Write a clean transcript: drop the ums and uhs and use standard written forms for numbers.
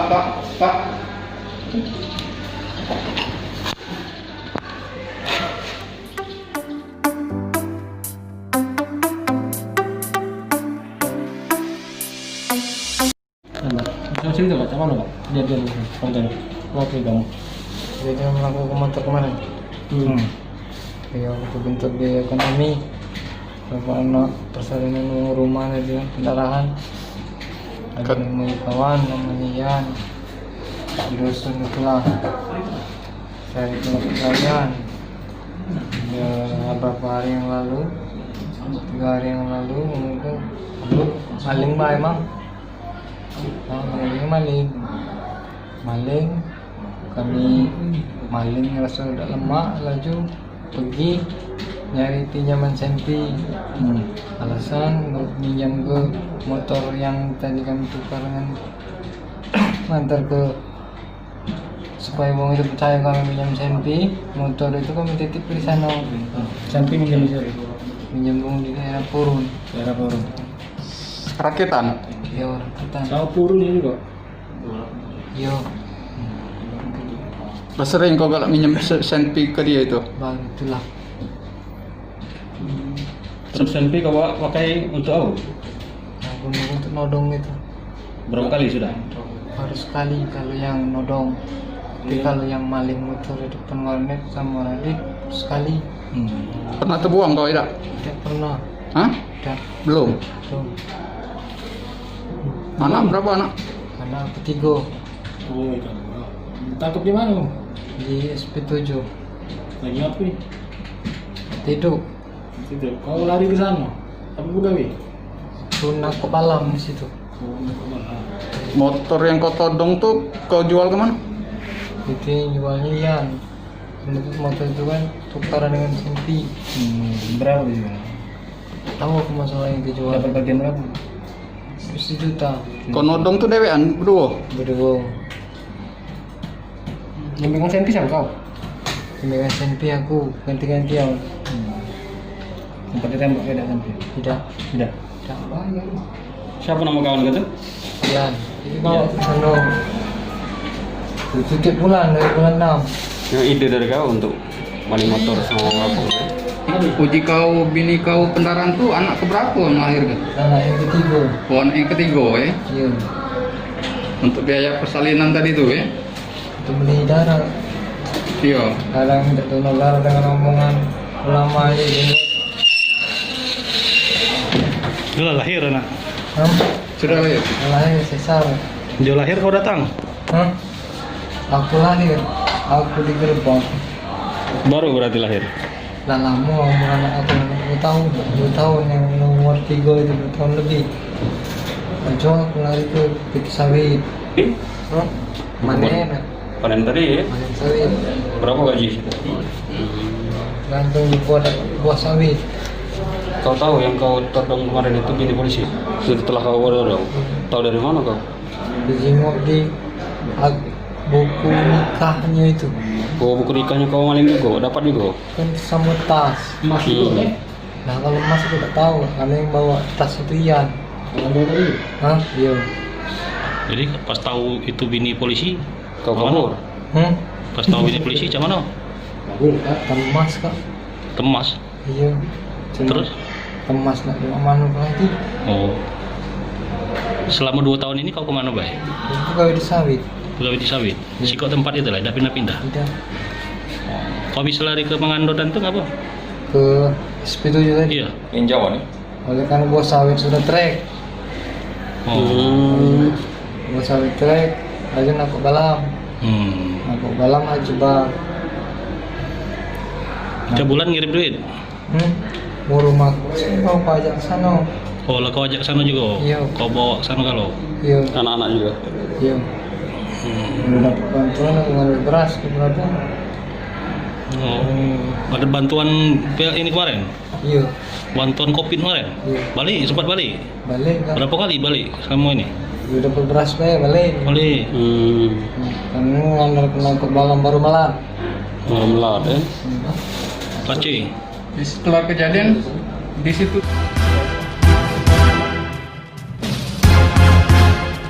Pak. Cerita Pak, macam mana Pak? Kejadian konten waktu kamu. Jadi melakukan motor kemarin. Ya untuk bentuk biaya ekonomi, berapa anak persalinan uang rumah dan kendaraan. Ada namanya kawan, namanya Yan. Di dusun itulah. Saya itu kalian. Ya beberapa hari yang lalu, 3 hari yang lalu mungkin maling bah emang. Maling kami rasa udah lemak, laju pergi nyari pinjaman senti. Alasan untuk pinjam ke motor yang tadi kami tukar dengan ngantar ke, supaya uang itu percaya kami pinjam senti, motor itu kami titip di sana. Sampai minjam di sini. Pinjam uang di daerah Purun. Rakitan. Ya rakitan. Tahu Purun ini kok? Yo. Sering kau galak minjem senti ke dia itu. Bang itulah. Terus sampai kau pakai untuk apa? Aku untuk nodong itu. Berapa kali sudah? Baru sekali kalau yang nodong. Tapi kalau yang maling motor di depan warnet sama Radit sekali. Pernah terbuang kau tidak? Tidak pernah. Hah? Tidak. Belum. Belum. Anak berapa anak? Anak ketiga Oh, ikan. Tangkap di mana? di SP7 Lagi apa nih? tidur. Situ. Kau lari ke sana? Apa begawi? Tuna kepalam di situ. Motor yang kau todong tuh kau jual kemana? Itu yang jualnya Yan. Untuk motor itu kan tukaran dengan senti. Berapa juga? Tahu aku masalah yang dijual. Dapat bagian berapa? 1 juta. Kau nodong tuh dewean berdua. Berdua. Yang pegang senti siapa kau? Dengan senti aku ganti-gantian. Sempat ditembak tidak sampai? Tidak. Tidak. Tidak bayar. Siapa nama kawan kata? Yan. Ini bawa ke sana. Setiap bulan dari bulan 6. Yang ide dari kau untuk maling motor sama apa? Uji kau bini kau kendaraan tuh anak keberapa melahirkan? Anak yang ketiga. Oh, anak yang ketiga ya. Iya. Untuk biaya persalinan tadi tuh ya. Untuk beli darah. Iya. Kadang tidak ternular dengan omongan ulama aja gitu. Sudah lahir anak. Sudah lahir. Lahir sesar. Dia lahir kau datang? Hah? Aku lahir. Aku di gerbang. Baru berarti lahir. Lah lama umur anak aku 2 tahun yang nomor 3 itu 2 tahun lebih. Ajong aku lari ke peti sawit. Hah? Manen. Panen tadi ya? Manen sawit. Berapa gaji? Gantung di buah sawit. Kau tahu yang kau todong kemarin itu bini polisi? Setelah kau todong, tahu dari mana kau? Dijenguk di buku nikahnya itu. Oh, buku nikahnya kau maling juga, dapat juga. Kan sama tas. Emas itu kan? Nah kalau emas aku tak tahu. Kalau yang bawa tas itu Yan. Kalau dia tadi? Hah? Iya. Jadi pas tahu itu bini polisi, Kau kabur. pas tahu bini polisi, cuman mana? Kan emas kak. Temas. Iya. Cuma Terus? emas nak di mana lagi? Oh. Selama 2 tahun ini kau kemana bay? Itu gawe di sawit. Pegawai di sawit. Sikok tempat itu lah, dah pindah-pindah. Tidak. Kau bisa lari ke Mangando dan tuh apa? Ke SP7 tadi. Iya. Injauan ya? Oleh karena buah sawit sudah trek. Oh. Buah sawit trek. Aja nak balam. Nak balam aja bang. Tiap bulan ngirim duit. Mau rumah saya mau pajak sana. Oh, lah kau ajak sana juga. Iya. Kau bawa sana kalau. Iya. Anak-anak juga. Iya. Udah dapat bantuan aku ngambil beras ke berapa? Oh. Ada bantuan ini kemarin? Iya. Bantuan Covid kemarin? Iya. Balik, sempat balik. Balik kan? Berapa kali balik kamu ini? Udah dapat beras balik. Balik. Kamu ngambil penangkap balam baru melat. Melat ya? Paci. Setelah kejadian di situ